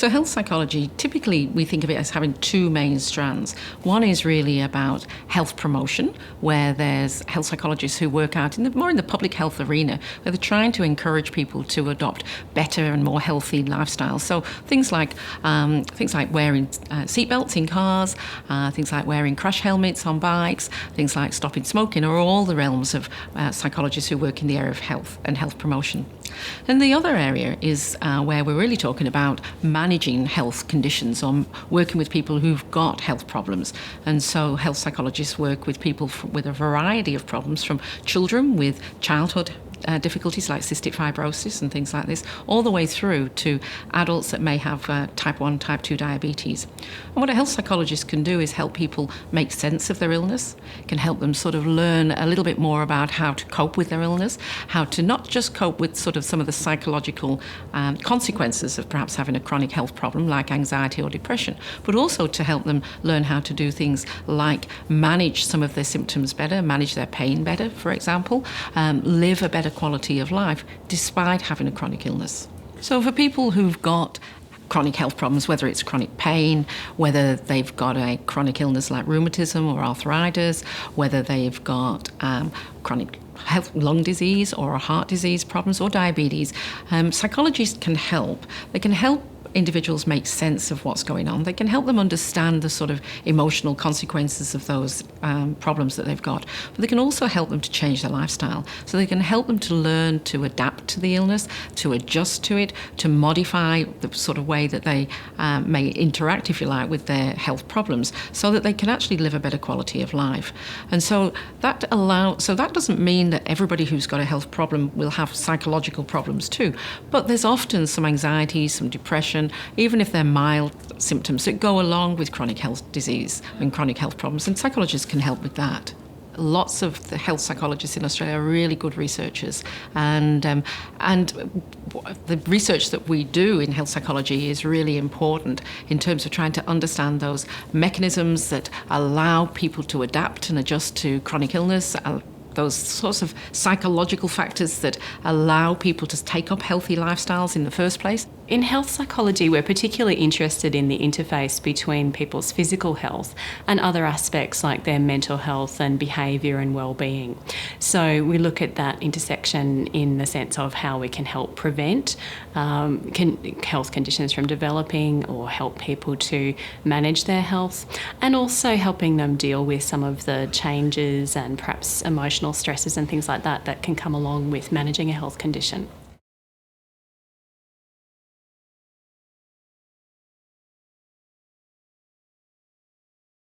So health psychology, typically we think of it as having two main strands. One is really about health promotion, where there's health psychologists who work out more in the public health arena, where they're trying to encourage people to adopt better and more healthy lifestyles. So things like wearing seatbelts in cars, things like wearing crash helmets on bikes, things like stopping smoking are all the realms of psychologists who work in the area of health and health promotion. And the other area is where we're really talking about managing health conditions or working with people who've got health problems. And so health psychologists work with people with a variety of problems, from children with childhood difficulties like cystic fibrosis and things like this, all the way through to adults that may have type 1, type 2 diabetes. And what a health psychologist can do is help people make sense of their illness, can help them sort of learn a little bit more about how to cope with their illness, how to not just cope with sort of some of the psychological consequences of perhaps having a chronic health problem like anxiety or depression, but also to help them learn how to do things like manage some of their symptoms better, manage their pain better, for example, live a better quality of life despite having a chronic illness. So for people who've got chronic health problems, whether it's chronic pain, whether they've got a chronic illness like rheumatism or arthritis, whether they've got chronic lung disease or heart disease problems or diabetes, psychologists can help. They can help individuals make sense of what's going on. They can help them understand the sort of emotional consequences of those problems that they've got. But they can also help them to change their lifestyle. So they can help them to learn to adapt to the illness, to adjust to it, to modify the sort of way that they may interact, if you like, with their health problems, so that they can actually live a better quality of life. And so that doesn't mean that everybody who's got a health problem will have psychological problems too. But there's often some anxiety, some depression, even if they're mild symptoms that go along with chronic health disease and chronic health problems, and psychologists can help with that. Lots of the health psychologists in Australia are really good researchers, and the research that we do in health psychology is really important in terms of trying to understand those mechanisms that allow people to adapt and adjust to chronic illness, those sorts of psychological factors that allow people to take up healthy lifestyles in the first place. In health psychology, we're particularly interested in the interface between people's physical health and other aspects like their mental health and behaviour and well-being. So we look at that intersection in the sense of how we can help prevent health conditions from developing or help people to manage their health, and also helping them deal with some of the changes and perhaps emotional stresses and things like that that can come along with managing a health condition.